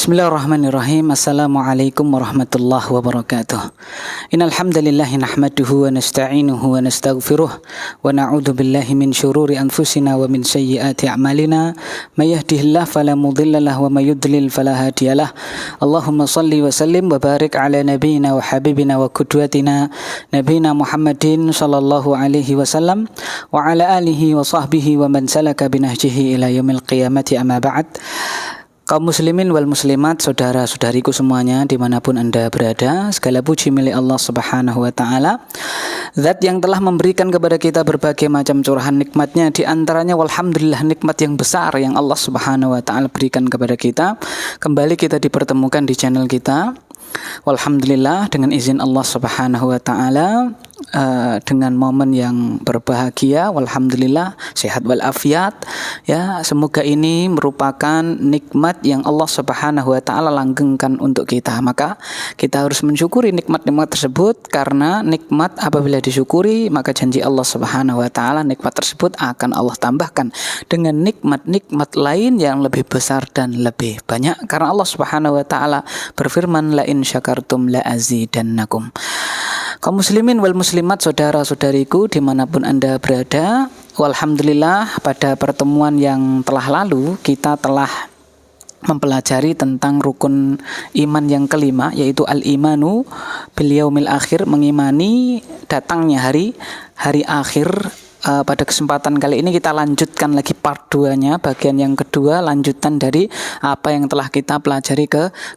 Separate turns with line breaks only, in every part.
Bismillahirrahmanirrahim. Assalamualaikum warahmatullahi wabarakatuh. Innal hamdalillah nahmaduhu wa nasta'inuhu wa nastaghfiruh wa na'udzu billahi min syururi anfusina wa min sayyiati a'malina. May yahdihillahu fala mudilla lahu wa may yudlil fala hadiyalah. Allahumma shalli wa sallim wa barik ala nabiyyina wa habibina wa qudwatina nabiyina Muhammadin sallallahu alaihi wasallam wa ala alihi wa sahbihi wa man salaka binahjihi ila yaumil qiyamati, amma ba'd. Kaum muslimin wal muslimat, saudara-saudariku semuanya dimanapun Anda berada, segala puji milik Allah subhanahu wa ta'ala, Zat yang telah memberikan kepada kita berbagai macam curahan nikmatnya. Di antaranya walhamdulillah, nikmat yang besar yang Allah subhanahu wa ta'ala berikan kepada kita. Kembali kita dipertemukan di channel kita, walhamdulillah, dengan izin Allah subhanahu wa ta'ala, dengan momen yang berbahagia, walhamdulillah, sehat walafiat ya. Semoga ini merupakan nikmat yang Allah subhanahu wa ta'ala langgengkan untuk kita. Maka kita harus mensyukuri nikmat-nikmat tersebut, karena nikmat apabila disyukuri, maka janji Allah subhanahu wa ta'ala nikmat tersebut akan Allah tambahkan dengan nikmat-nikmat lain yang lebih besar dan lebih banyak. Karena Allah subhanahu wa ta'ala berfirman, la in syakartum la azidannakum. Kaum muslimin wal muslimat, saudara-saudariku dimanapun Anda berada, walhamdulillah, pada pertemuan yang telah lalu kita telah mempelajari tentang rukun iman yang kelima, yaitu al-imanu bil yaumil akhir, mengimani datangnya hari akhir. Pada kesempatan kali ini kita lanjutkan lagi part 2-nya, bagian yang kedua, lanjutan dari apa yang telah kita pelajari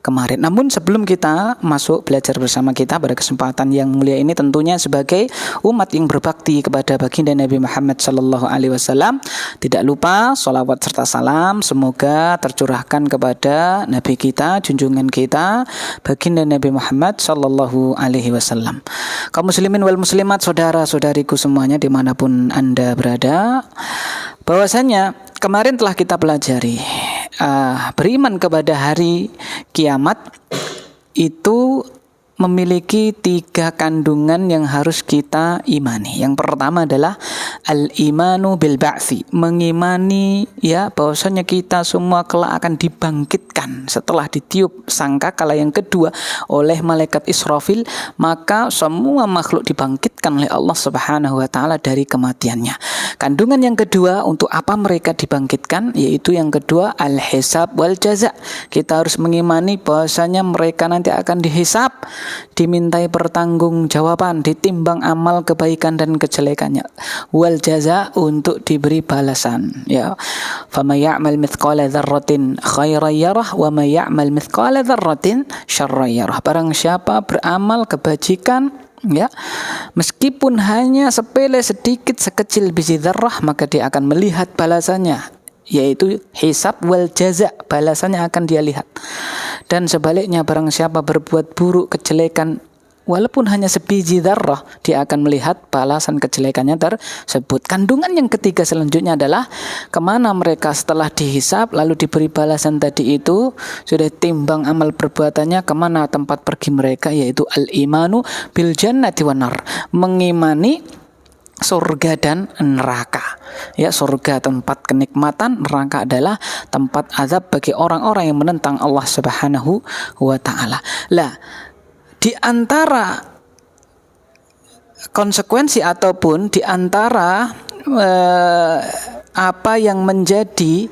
kemarin. Namun sebelum kita masuk belajar bersama kita pada kesempatan yang mulia ini, tentunya sebagai umat yang berbakti kepada baginda Nabi Muhammad sallallahu alaihi wasallam, tidak lupa sholawat serta salam semoga tercurahkan kepada Nabi kita, junjungan kita, baginda Nabi Muhammad sallallahu alaihi wasallam. Kaum muslimin wal muslimat, saudara-saudariku semuanya dimanapun Anda berada, bahwasanya kemarin telah kita pelajari beriman kepada hari kiamat itu memiliki 3 kandungan yang harus kita imani. Yang pertama adalah al-imanu bil ba'tsi, mengimani ya bahwasanya kita semua kelak akan dibangkitkan setelah ditiup sangkakala. Yang kedua, oleh malaikat Israfil, maka semua makhluk dibangkitkan oleh Allah subhanahu wa ta'ala dari kematiannya. Kandungan yang kedua, untuk apa mereka dibangkitkan, yaitu yang kedua al-hisab wal jaza. Kita harus mengimani bahwasanya mereka nanti akan dihisab, dimintai pertanggungjawaban, ditimbang amal kebaikan dan kejelekannya, wal jaza, untuk diberi balasan ya. Faman ya'mal mithqala dzarratin khairan yarah wa may ya'mal mithqala dzarratin syarran yarah. Barang siapa beramal kebajikan ya, meskipun hanya sepele, sedikit, sekecil biji dzarrah, maka dia akan melihat balasannya, yaitu hisab wal jaza, balasannya akan dia lihat. Dan sebaliknya, barang siapa berbuat buruk, kejelekan, walaupun hanya sebiji dzarrah, dia akan melihat balasan kejelekannya tersebut. Kandungan yang ketiga selanjutnya adalah kemana mereka setelah dihisab lalu diberi balasan tadi itu, sudah timbang amal perbuatannya, kemana tempat pergi mereka, yaitu al-imanu bil jannati wan nar, mengimani surga dan neraka ya. Surga tempat kenikmatan, neraka adalah tempat azab bagi orang-orang yang menentang Allah subhanahu wa ta'ala. Lah, di antara konsekuensi ataupun di antara apa yang menjadi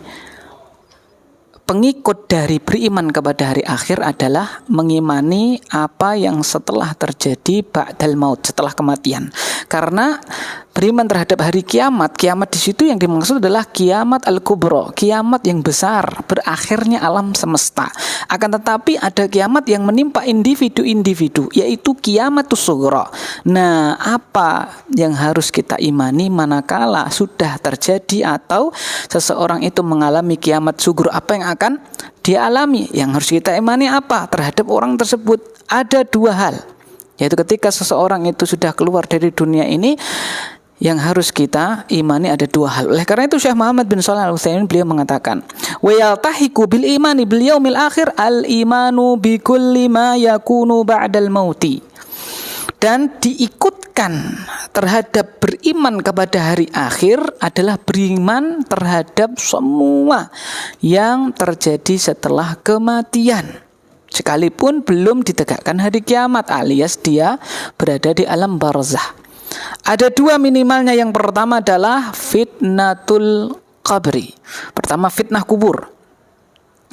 pengikut dari beriman kepada hari akhir adalah mengimani apa yang setelah terjadi ba'dal maut, setelah kematian. Karena beriman terhadap hari kiamat, kiamat di situ yang dimaksud adalah kiamat al-kubra, kiamat yang besar, berakhirnya alam semesta. Akan tetapi ada kiamat yang menimpa individu-individu, yaitu kiamatus sughra. Nah, apa yang harus kita imani manakala sudah terjadi atau seseorang itu mengalami kiamat sughra? Apa yang akan dia alami? Yang harus kita imani apa terhadap orang tersebut? Ada 2 hal, yaitu ketika seseorang itu sudah keluar dari dunia ini, yang harus kita imani ada 2 hal. Oleh karena itu Syekh Muhammad bin Shalih Al-Utsaimin beliau mengatakan, wa yaltahiqu bil imani bil yaumil akhir al imanu bi kulli ma yakunu ba'dal mauti, dan diikutkan mengaitkan terhadap beriman kepada hari akhir adalah beriman terhadap semua yang terjadi setelah kematian, sekalipun belum ditegakkan hari kiamat alias dia berada di alam barzah. Ada dua minimalnya. Yang pertama adalah fitnatul qabri. Pertama, fitnah kubur.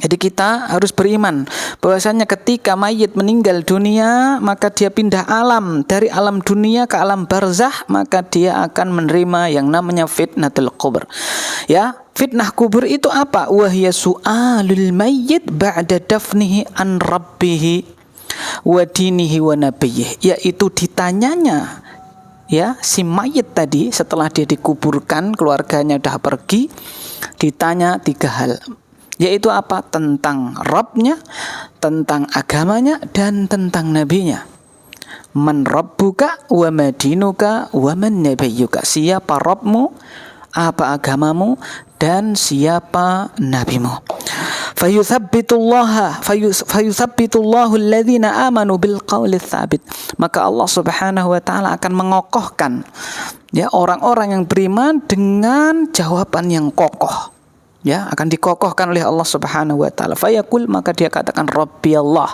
Jadi kita harus beriman bahwasanya ketika mayit meninggal dunia, maka dia pindah alam dari alam dunia ke alam barzah, maka dia akan menerima yang namanya fitnatul kubur. Ya, fitnah kubur itu apa? Wahya su'alul mayyit ba'da dafnihi an rabbihi wa dinihi wa nabiyih, yaitu ditanyanya ya si mayit tadi setelah dia dikuburkan, keluarganya sudah pergi, ditanya tiga hal, yaitu apa? Tentang Rabbnya, tentang agamanya, dan tentang nabinya. Man rabbuka wa madinuka wa man nabiyuka. Siapa Rabbmu, apa agamamu, dan siapa nabimu. Fayuthabbitullahu alladhina amanu bil qawli tsabit. Maka Allah Subhanahu wa taala akan mengokohkan ya orang-orang yang beriman dengan jawaban yang kokoh. Ya, akan dikokohkan oleh Allah Subhanahu wa taala. Fayaqul, maka dia katakan Rabbi Allah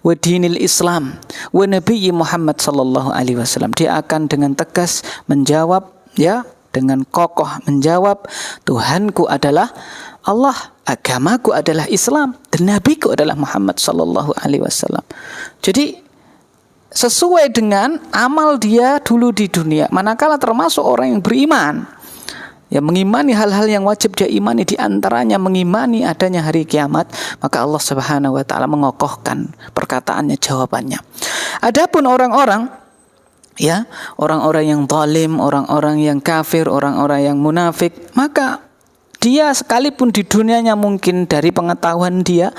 wa dinil Islam wa nabiyyi Muhammad sallallahu alaihi wasallam. Dia akan dengan tegas menjawab, ya, dengan kokoh menjawab, Tuhanku adalah Allah, agamaku adalah Islam, dan nabiku adalah Muhammad sallallahu alaihi wasallam. Jadi sesuai dengan amal dia dulu di dunia, manakala termasuk orang yang beriman, ya, mengimani hal-hal yang wajib dia imani, di antaranya mengimani adanya hari kiamat, maka Allah Subhanahu wa taala mengokohkan perkataannya, jawabannya. Adapun orang-orang, ya, orang-orang yang zalim, orang-orang yang kafir, orang-orang yang munafik, maka dia sekalipun di dunianya mungkin dari pengetahuan dia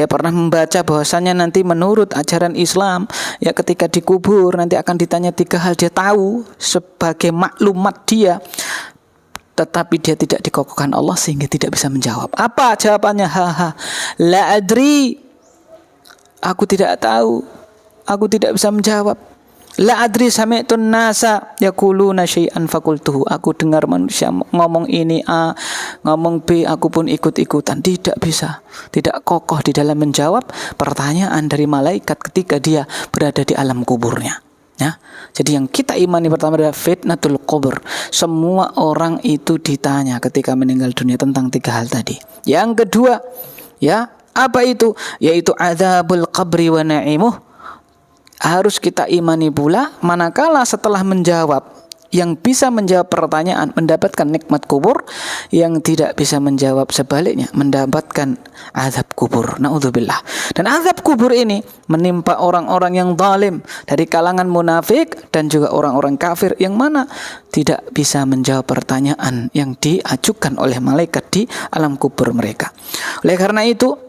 pernah membaca bahwasannya nanti menurut ajaran Islam, ya, ketika dikubur nanti akan ditanya tiga hal, dia tahu sebagai maklumat dia, tetapi dia tidak dikokohkan Allah sehingga tidak bisa menjawab. Apa jawabannya? La adri, aku tidak tahu, aku tidak bisa menjawab. La adri sami'tun nasa yaquluna syai'an faqultuhu. Aku dengar manusia ngomong ini A, ngomong B, aku pun ikut-ikutan. Tidak bisa, tidak kokoh di dalam menjawab pertanyaan dari malaikat ketika dia berada di alam kuburnya. Ya, jadi yang kita imani pertama adalah fitnatul kubur. Semua orang itu ditanya ketika meninggal dunia tentang tiga hal tadi. Yang kedua, ya, apa itu? Yaitu adzabul qabri wa na'imuh. Harus kita imani pula manakala setelah menjawab, yang bisa menjawab pertanyaan mendapatkan nikmat kubur, yang tidak bisa menjawab sebaliknya mendapatkan azab kubur. Naudzubillah. Dan azab kubur ini menimpa orang-orang yang zalim dari kalangan munafik dan juga orang-orang kafir yang mana tidak bisa menjawab pertanyaan yang diajukan oleh malaikat di alam kubur mereka. Oleh karena itu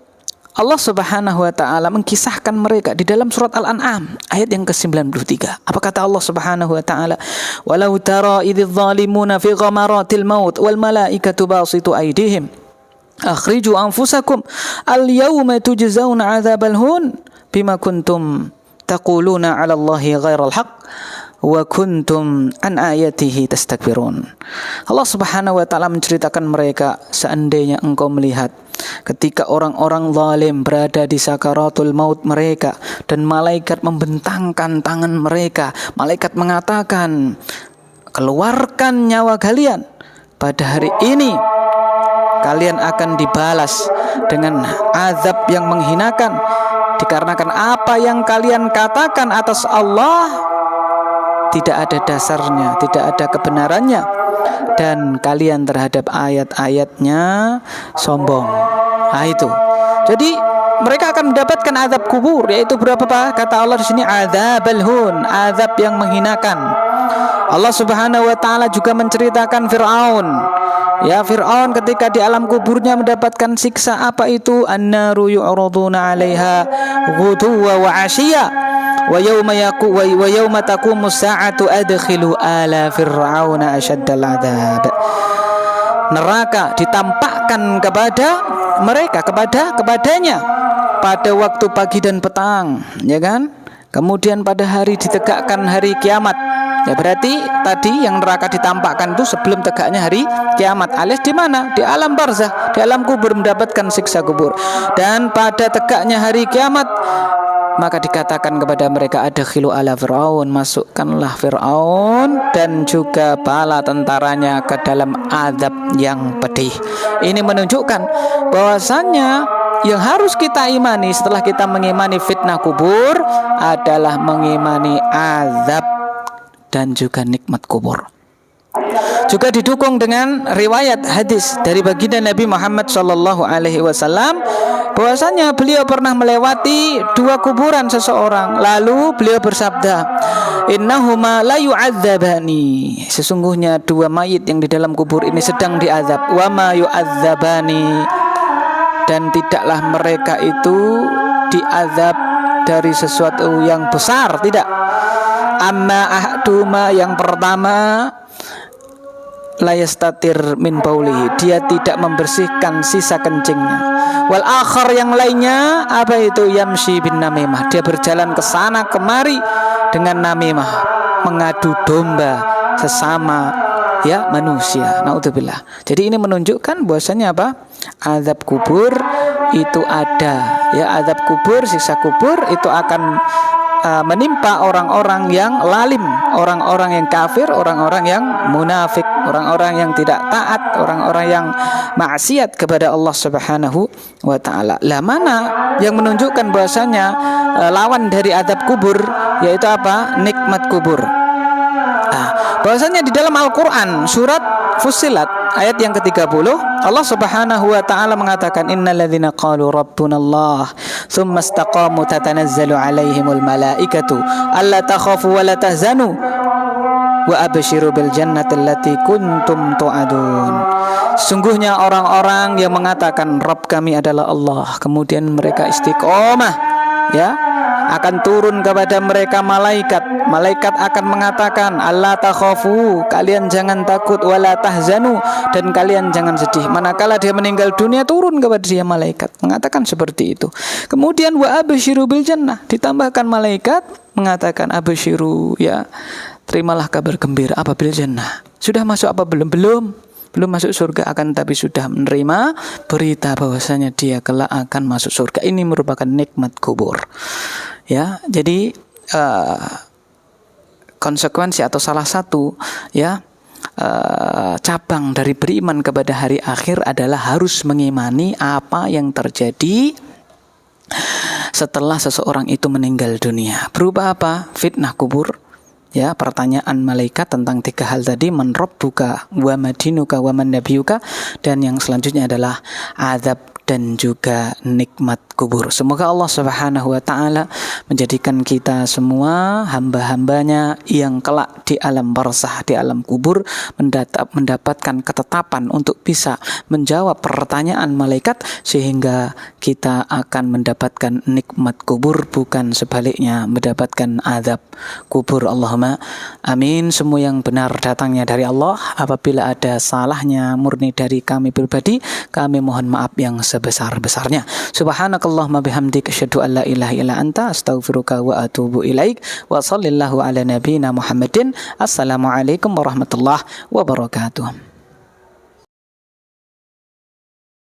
Allah Subhanahu wa taala mengkisahkan mereka di dalam surat Al-An'am ayat yang ke-93. Apa kata Allah Subhanahu wa taala? Walau tara idzal zalimuna fi ghamaratil maut wal malaikatu basitu aydihim akhriju anfusakum al yawma tujzauna 'adzabal hun bima kuntum taquluna 'ala Allahi ghairal haqq wa kuntum an ayatihi tastakbirun. Allah Subhanahu wa taala menceritakan mereka, seandainya engkau melihat ketika orang-orang zalim berada di sakaratul maut mereka dan malaikat membentangkan tangan mereka, malaikat mengatakan, keluarkan nyawa kalian, pada hari ini kalian akan dibalas dengan azab yang menghinakan dikarenakan apa yang kalian katakan atas Allah tidak ada dasarnya, tidak ada kebenarannya, dan kalian terhadap ayat-ayatnya sombong. Nah itu. Jadi mereka akan mendapatkan azab kubur, yaitu berapa Pak? Kata Allah di sini adzabul hun, azab yang menghinakan. Allah Subhanahu wa taala juga menceritakan Firaun. Ya, Firaun ketika di alam kuburnya mendapatkan siksa. Apa itu? An-naru yu'raduna 'alaiha ghuduwa wa 'ashiyya. Wa yawma taqumu as-sa'atu adkhilu ala fir'auna asyaddal 'adzab. Neraka ditampakkan kepada mereka, kepadanya pada waktu pagi dan petang, ya kan? Kemudian pada hari ditegakkan hari kiamat, Ya berarti tadi yang neraka ditampakkan itu sebelum tegaknya hari kiamat, alias di mana? Di alam barzah, di alam kubur, mendapatkan siksa kubur. Dan pada tegaknya hari kiamat, maka dikatakan kepada mereka, adkhilu ala Fir'aun, masukkanlah Fir'aun dan juga bala tentaranya ke dalam azab yang pedih. Ini menunjukkan bahwasannya yang harus kita imani setelah kita mengimani fitnah kubur adalah mengimani azab dan juga nikmat kubur. Juga didukung dengan riwayat hadis dari baginda Nabi Muhammad SAW, bahwasanya beliau pernah melewati 2 kuburan seseorang, lalu beliau bersabda, innahuma la yu'adzabani, sesungguhnya 2 mayit yang di dalam kubur ini sedang diazab, wa ma yu'adzabani, dan tidaklah mereka itu diazab dari sesuatu yang besar, tidak. Amma ahduma, yang pertama, la yastatir min baulihi, dia tidak membersihkan sisa kencingnya. Wal akhar, yang lainnya apa itu, yamshi bin namimah, dia berjalan ke sana kemari dengan namimah, mengadu domba sesama ya manusia. Naudzubillah. Jadi ini menunjukkan bahwasanya apa? Azab kubur itu ada. Ya, azab kubur, siksa kubur itu akan menimpa orang-orang yang lalim, orang-orang yang kafir, orang-orang yang munafik, orang-orang yang tidak taat, orang-orang yang maksiat kepada Allah Subhanahu wa taala. Lah mana yang menunjukkan bahwasanya lawan dari azab kubur yaitu apa? Nikmat kubur. Bahwasanya di dalam Al-Qur'an surat Fussilat ayat yang ke-30, Allah Subhanahu wa taala mengatakan, innalladzina qalu rabbunallah tsumma istaqamu tatanazzalu alaihimul malaikatu alla takhafu wa la tahzanu wa abshiru bil jannati allati kuntum tu'adun. Sungguhnya orang-orang yang mengatakan Rabb kami adalah Allah, kemudian mereka istiqomah, ya, akan turun kepada mereka malaikat. Malaikat akan mengatakan, alla takhafu, kalian jangan takut, wala tahzanu, dan kalian jangan sedih. Manakala dia meninggal dunia, turun kepada dia malaikat mengatakan seperti itu. Kemudian wa abshiru bil jannah, ditambahkan malaikat mengatakan abshiru, ya, terimalah kabar gembira apa bil jannah. Sudah masuk apa belum? Belum masuk surga, akan tapi sudah menerima berita bahwasanya dia kelak akan masuk surga. Ini merupakan nikmat kubur. Ya, jadi konsekuensi atau salah satu ya cabang dari beriman kepada hari akhir adalah harus mengimani apa yang terjadi setelah seseorang itu meninggal dunia. Berupa apa? Fitnah kubur. Ya, pertanyaan malaikat tentang 3 hal tadi, man rabbuka wa madinuka wa man nabiyuka, dan yang selanjutnya adalah azab dan juga nikmat kubur. Semoga Allah Subhanahu wa taala menjadikan kita semua hamba-hambanya yang kelak di alam barzah, di alam kubur mendapatkan ketetapan untuk bisa menjawab pertanyaan malaikat, sehingga kita akan mendapatkan nikmat kubur, bukan sebaliknya mendapatkan azab kubur. Allahumma amin. Semua yang benar datangnya dari Allah. Apabila ada salahnya murni dari kami pribadi, kami mohon maaf yang sebesar-besarnya. Subhanakallahumma bihamdika asyhadu an la ilaha illa anta astaghfiruka wa atubu ilaik. Wa sallallahu ala nabiyyina Muhammadin. Assalamualaikum warahmatullahi wabarakatuh.